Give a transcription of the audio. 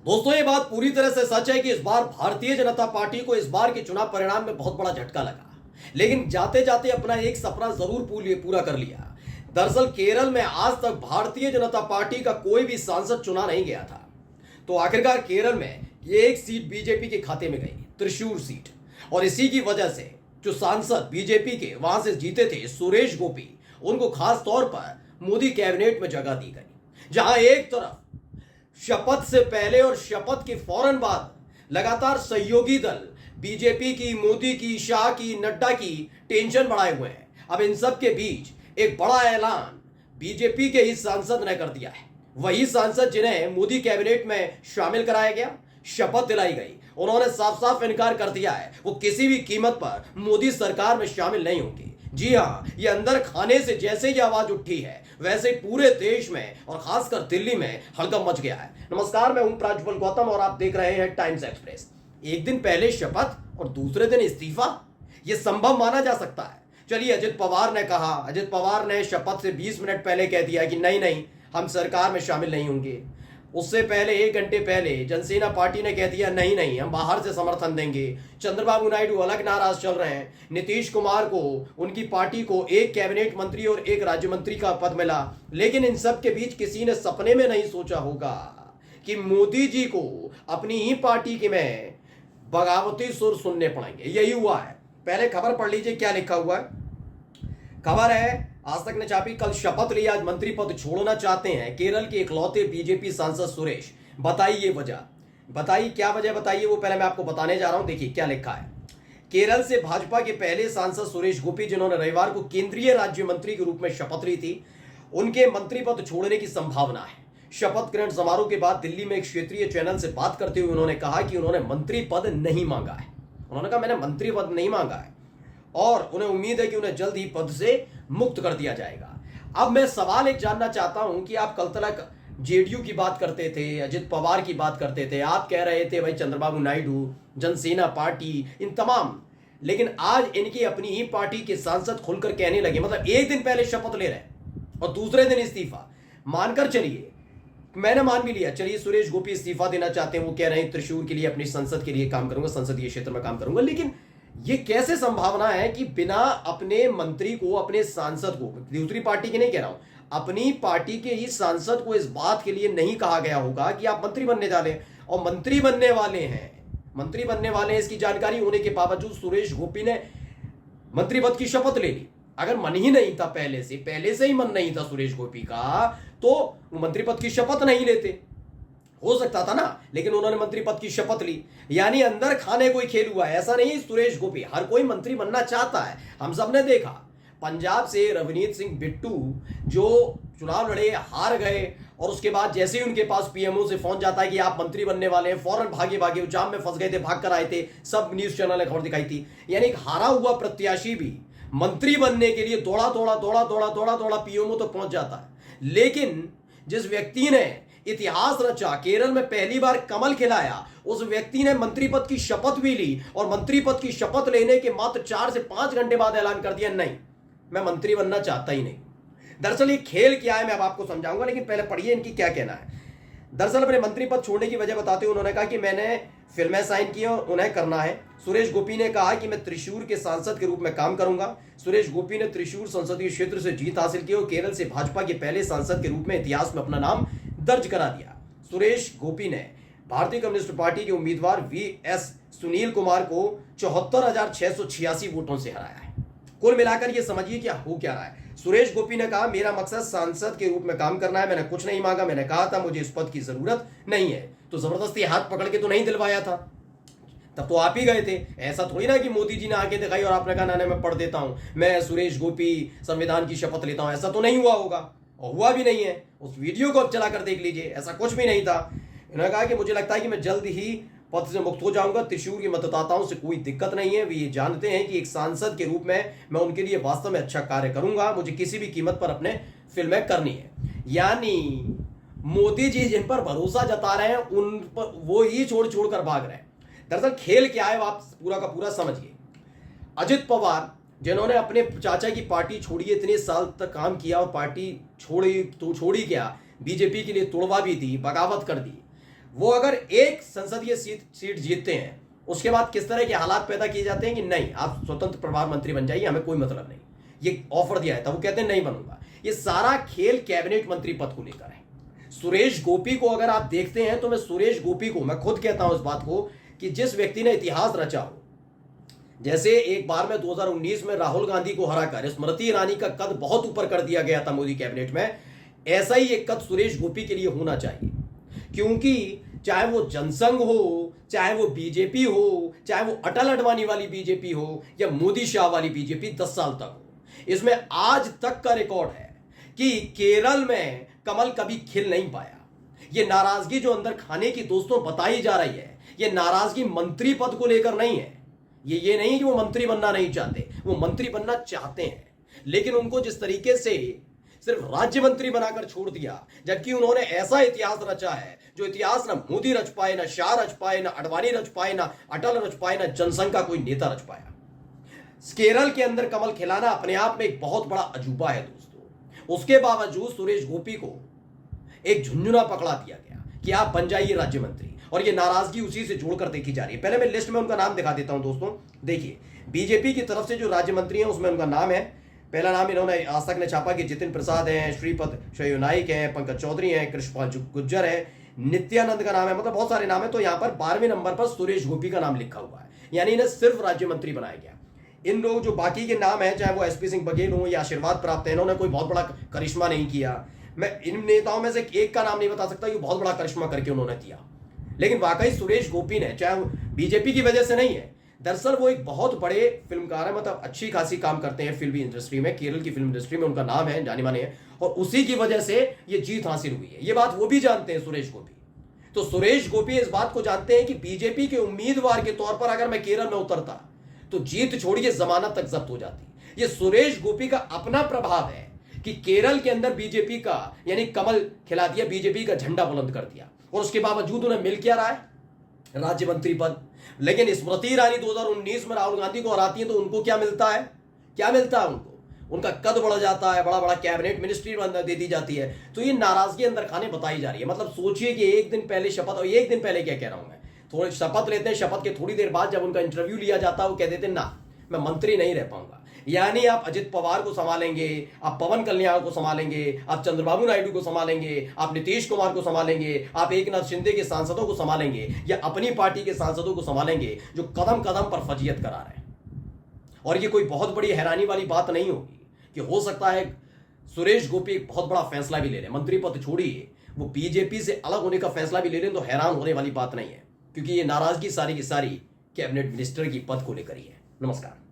दोस्तों ये बात पूरी तरह से सच है कि इस बार भारतीय जनता पार्टी को इस बार के चुनाव परिणाम में बहुत बड़ा झटका लगा। लेकिन जाते जाते अपना एक सपना जरूर पूरा कर लिया। दरअसल केरल में आज तक भारतीय जनता पार्टी का कोई भी सांसद चुना नहीं गया था। तो आखिरकार केरल में ये एक सीट बीजेपी के खाते में गई, त्रिशूर सीट। और इसी की वजह से जो सांसद बीजेपी के वहां से जीते थे, सुरेश गोपी, उनको खास तौर पर मोदी कैबिनेट में जगह दी गई। जहां एक तरफ शपथ से पहले और शपथ के फौरन बाद लगातार सहयोगी दल बीजेपी की, मोदी की, शाह की, नड्डा की टेंशन बढ़ाए हुए हैं। अब इन सब के बीच एक बड़ा ऐलान बीजेपी के ही सांसद ने कर दिया है। वही सांसद जिन्हें मोदी कैबिनेट में शामिल कराया गया, शपथ दिलाई गई, उन्होंने साफ साफ इनकार कर दिया है वो किसी भी कीमत पर मोदी सरकार में शामिल नहीं होंगे। जी हां, ये अंदर खाने से जैसे ही आवाज उठी है वैसे पूरे देश में और खासकर दिल्ली में हड़कंप मच गया है। नमस्कार, मैं हूं प्रज्वल गौतम और आप देख रहे हैं टाइम्स एक्सप्रेस। एक दिन पहले शपथ और दूसरे दिन इस्तीफा, यह संभव माना जा सकता है। चलिए, अजित पवार ने शपथ से 20 मिनट पहले कह दिया कि नहीं नहीं, हम सरकार में शामिल नहीं होंगे। उससे पहले 1 घंटे पहले जनसेना पार्टी ने कह दिया नहीं नहीं, हम बाहर से समर्थन देंगे। चंद्रबाबू नायडू अलग नाराज चल रहे हैं। नीतीश कुमार को, उनकी पार्टी को एक कैबिनेट मंत्री और एक राज्य मंत्री का पद मिला। लेकिन इन सब के बीच किसी ने सपने में नहीं सोचा होगा कि मोदी जी को अपनी ही पार्टी के में बगावती सुर सुनने पड़ेंगे। यही हुआ है। पहले खबर पढ़ लीजिए क्या लिखा हुआ है। खबर है आज तक ने छापी, कल शपथ ली, आज मंत्री पद छोड़ना चाहते हैं केरल के इकलौते बीजेपी सांसद सुरेश। बताइए वजह, बताइए क्या वजह, बताइए वो पहले मैं आपको बताने जा रहा हूं। देखिए क्या लिखा है। केरल से भाजपा के पहले सांसद सुरेश गोपी, जिन्होंने रविवार को केंद्रीय राज्य मंत्री के रूप में शपथ ली थी, उनके मंत्री पद छोड़ने की संभावना है। शपथ ग्रहण समारोह के बाद दिल्ली में एक क्षेत्रीय चैनल से बात करते हुए उन्होंने कहा कि उन्होंने मंत्री पद नहीं मांगा है। उन्होंने कहा मैंने मंत्री पद नहीं मांगा है और उन्हें उम्मीद है कि उन्हें जल्द ही पद से मुक्त कर दिया जाएगा। अब मैं सवाल एक जानना चाहता हूं कि आप कल तक जेडीयू की बात करते थे, अजित पवार की बात करते थे, आप कह रहे थे भाई चंद्रबाबू नायडू, जनसेना पार्टी, इन तमाम, लेकिन आज इनकी अपनी ही पार्टी के सांसद खुलकर कहने लगे, मतलब एक दिन पहले शपथ ले रहे और दूसरे दिन इस्तीफा। मानकर चलिए, मैंने मान भी लिया, चलिए सुरेश गोपी इस्तीफा देना चाहते हैं, वो कह रहे हैं त्रिशूर के लिए, अपनी संसद के लिए काम करूंगा, संसदीय क्षेत्र में काम करूंगा। लेकिन ये कैसे संभावना है कि बिना अपने मंत्री को, अपने सांसद को, दूसरी पार्टी के नहीं कह रहा हूं, अपनी पार्टी के ही सांसद को इस बात के लिए नहीं कहा गया होगा कि आप मंत्री बनने वाले, और मंत्री बनने वाले हैं इसकी जानकारी होने के बावजूद सुरेश गोपी ने मंत्री पद की शपथ ले ली। अगर मन ही नहीं था, पहले से ही मन नहीं था सुरेश गोपी का, तो वो मंत्री पद की शपथ नहीं लेते, हो सकता था ना। लेकिन उन्होंने मंत्री पद की शपथ ली, यानी अंदर खाने कोई खेल हुआ है। ऐसा नहीं, सुरेश गोपी, हर कोई मंत्री बनना चाहता है। हम सब ने देखा, पंजाब से रवनीत सिंह बिट्टू जो चुनाव लड़े, हार गए, और उसके बाद जैसे ही उनके पास पीएमओ से फोन जाता है कि आप मंत्री बनने वाले हैं, फौरन भागे जाम में फंस गए थे, भाग कर आए थे, सब न्यूज चैनल ने खबर दिखाई थी। यानी एक हारा हुआ प्रत्याशी भी मंत्री बनने के लिए दौड़ा पीएमओ तो पहुंच जाता है। लेकिन जिस व्यक्ति ने इतिहास रचा, केरल में पहली बार कमल खिलाया, उस व्यक्ति ने मंत्री पद की शपथ भी ली और मंत्री पद की शपथ लेने के मात्र 4 से 5 घंटे बाद ऐलान कर दिया नहीं, मैं मंत्री बनना चाहता ही नहीं। दरअसल ये खेल क्या है मैं अब आपको समझाऊंगा, लेकिन पहले पढ़िए इनकी क्या कहना है। दरअसल अपने मंत्री पद छोड़ने की वजह बताते हुए उन्होंने कहा कि मैंने फिल्में साइन की और उन्हें करना है। सुरेश गोपी ने कहा कि मैं त्रिशूर के सांसद के रूप में काम करूंगा। सुरेश गोपी ने त्रिशूर संसदीय क्षेत्र से जीत हासिल की और केरल से भाजपा के पहले सांसद के रूप में इतिहास में अपना नाम दर्ज करा दिया। सुरेश गोपी ने भारतीय कम्युनिस्ट पार्टी के उम्मीदवार वीएस सुनील कुमार को 74,686 वोटों से हराया है। कुल मिलाकर ये समझिए क्या हो क्या रहा है। सुरेश गोपी ने कहा मेरा मकसद सांसद के रूप में काम करना है, मैंने कुछ नहीं मांगा, मैंने कहा था मुझे इस पद की जरूरत नहीं है। तो जबरदस्ती हाथ पकड़ के तो नहीं दिलवाया था, तब तो आप ही गए थे। ऐसा थोड़ी ना कि मोदी जी ने आके दिखाई और आपने कहा ना मैं पढ़ देता हूं, मैं सुरेश गोपी संविधान की शपथ लेता हूं। ऐसा तो नहीं हुआ होगा और हुआ भी नहीं है। उस वीडियो को अब चलाकर देख लीजिए, ऐसा कुछ भी नहीं था। इन्होंने कहा कि मुझे लगता है कि मैं जल्द ही पद से मुक्त हो जाऊंगा, त्रिशूर के मतदाताओं से कोई दिक्कत नहीं है, वे ये जानते हैं कि एक सांसद के रूप में मैं उनके लिए वास्तव में अच्छा कार्य करूंगा, मुझे किसी भी कीमत पर अपने फिल्में करनी है। यानी मोदी जी जिन पर भरोसा जता रहे हैं उन पर वो ही छोड़ कर भाग रहे हैं। दरअसल खेल क्या है वो आप पूरा का पूरा समझिए। अजित पवार जिन्होंने अपने चाचा की पार्टी छोड़ी, इतने साल तक काम किया और पार्टी छोड़ी क्या, बीजेपी के लिए तोड़वा भी दी, बगावत कर दी, वो अगर एक संसदीय सीट जीतते हैं, उसके बाद किस तरह के हालात पैदा किए जाते हैं कि नहीं आप स्वतंत्र प्रभार मंत्री बन जाइए, हमें कोई मतलब नहीं। ये ऑफर दिया है था, वो कहते हैं नहीं बनूंगा। ये सारा खेल कैबिनेट मंत्री पद को लेकर है। सुरेश गोपी को अगर आप देखते हैं तो मैं सुरेश गोपी को, मैं खुद कहता हूं इस बात को कि जिस व्यक्ति ने इतिहास रचा हो, जैसे एक बार में 2019 में राहुल गांधी को हराकर स्मृति ईरानी का कद बहुत ऊपर कर दिया गया था मोदी कैबिनेट में, ऐसा ही एक कद सुरेश गोपी के लिए होना चाहिए। क्योंकि चाहे वो जनसंघ हो, चाहे वो बीजेपी हो, चाहे वो अटल अडवाणी वाली बीजेपी हो या मोदी शाह वाली बीजेपी 10 साल तक हो, इसमें आज तक का रिकॉर्ड है कि केरल में कमल कभी खिल नहीं पाया। ये नाराजगी जो अंदर खाने की दोस्तों बताई जा रही है, ये नाराजगी मंत्री पद को लेकर नहीं है। ये नहीं कि वो मंत्री बनना नहीं चाहते, वो मंत्री बनना चाहते हैं, लेकिन उनको जिस तरीके से सिर्फ राज्य मंत्री बनाकर छोड़ दिया, जबकि उन्होंने ऐसा इतिहास रचा है जो इतिहास ना मोदी रच पाए, ना शाह रच पाए, ना अडवाणी रच पाए, ना अटल रच पाए, ना जनसंघ का कोई नेता रच पाया। केरल के अंदर कमल खिलाना अपने आप में एक बहुत बड़ा अजूबा है दोस्तों। उसके बावजूद सुरेश गोपी को एक झुंझुना पकड़ा दिया गया कि आप बन जाइए राज्य मंत्री, और ये नाराजगी उसी से जोड़कर देखी जा रही है। पहले मैं लिस्ट में उनका नाम दिखा देता हूं दोस्तों। देखिए, बीजेपी की तरफ से जो राज्य मंत्री हैं उसमें उनका नाम है, पहला नाम इन्होंने आज तक ने छापा कि जितिन प्रसाद हैं, श्रीपद शयू नाइक हैं, पंकज चौधरी हैं, कृष्णपाल गुज्जर है, नित्यानंद का नाम है, मतलब बहुत सारे नाम है। तो यहां पर 12वें नंबर पर सुरेश गोपी का नाम लिखा हुआ है, यानी इन्हें सिर्फ राज्य मंत्री बनाया गया। इन लोग जो बाकी के नाम है, चाहे वो एसपी सिंह बघेल हो या आशीर्वाद प्राप्त है, इन्होंने कोई बहुत बड़ा करिश्मा नहीं किया। मैं इन नेताओं में से एक का नाम नहीं बता सकता कि बहुत बड़ा करिश्मा करके उन्होंने किया, लेकिन वाकई सुरेश गोपी ने, चाहे बीजेपी की वजह से नहीं है, दरअसल वो एक बहुत बड़े फिल्मकार है, मतलब अच्छी खासी काम करते हैं फिल्मी इंडस्ट्री में, केरल की फिल्म इंडस्ट्री में उनका नाम है, जाने माने है, और उसी की वजह से ये जीत हासिल हुई है। ये बात वो भी जानते हैं सुरेश गोपी। तो सुरेश गोपी इस बात को जानते हैं कि बीजेपी के उम्मीदवार के तौर पर अगर मैं केरल में उतरता तो जीत छोड़िए जमानत तक जब्त हो जाती। ये सुरेश गोपी का अपना प्रभाव है कि केरल के अंदर बीजेपी का यानी कमल खिला दिया, बीजेपी का झंडा बुलंद कर दिया, और उसके बावजूद उन्हें मिल क्या रहा है? राज्य मंत्री पद। लेकिन स्मृति ईरानी 2019 में राहुल गांधी को हराती है तो उनको क्या मिलता है? क्या मिलता है उनको? उनका कद बढ़ जाता है, बड़ा बड़ा कैबिनेट मिनिस्ट्री दे दी जाती है। तो ये नाराजगी अंदर खाने बताई जा रही है। मतलब सोचिए कि एक दिन पहले शपथ, और एक दिन पहले क्या कह रहा हूं मैं, थोड़े शपथ लेते हैं, शपथ के थोड़ी देर बाद जब उनका इंटरव्यू लिया जाता है वो कह देते हैं ना मैं मंत्री नहीं रह पाऊंगा। यानी आप अजित पवार को संभालेंगे, आप पवन कल्याण को संभालेंगे, आप चंद्रबाबू नायडू को संभालेंगे, आप नीतीश कुमार को संभालेंगे, आप एकनाथ शिंदे के सांसदों को संभालेंगे, या अपनी पार्टी के सांसदों को संभालेंगे जो कदम कदम पर फजीयत करा रहे हैं। और ये कोई बहुत बड़ी हैरानी वाली बात नहीं होगी कि हो सकता है सुरेश गोपी एक बहुत बड़ा फैसला भी ले लें, मंत्री पद छोड़िए वो बीजेपी से अलग होने का फैसला भी ले लें, तो हैरान होने वाली बात नहीं है, क्योंकि ये नाराजगी सारी की सारी कैबिनेट मिनिस्टर की पद को लेकर ही है। नमस्कार।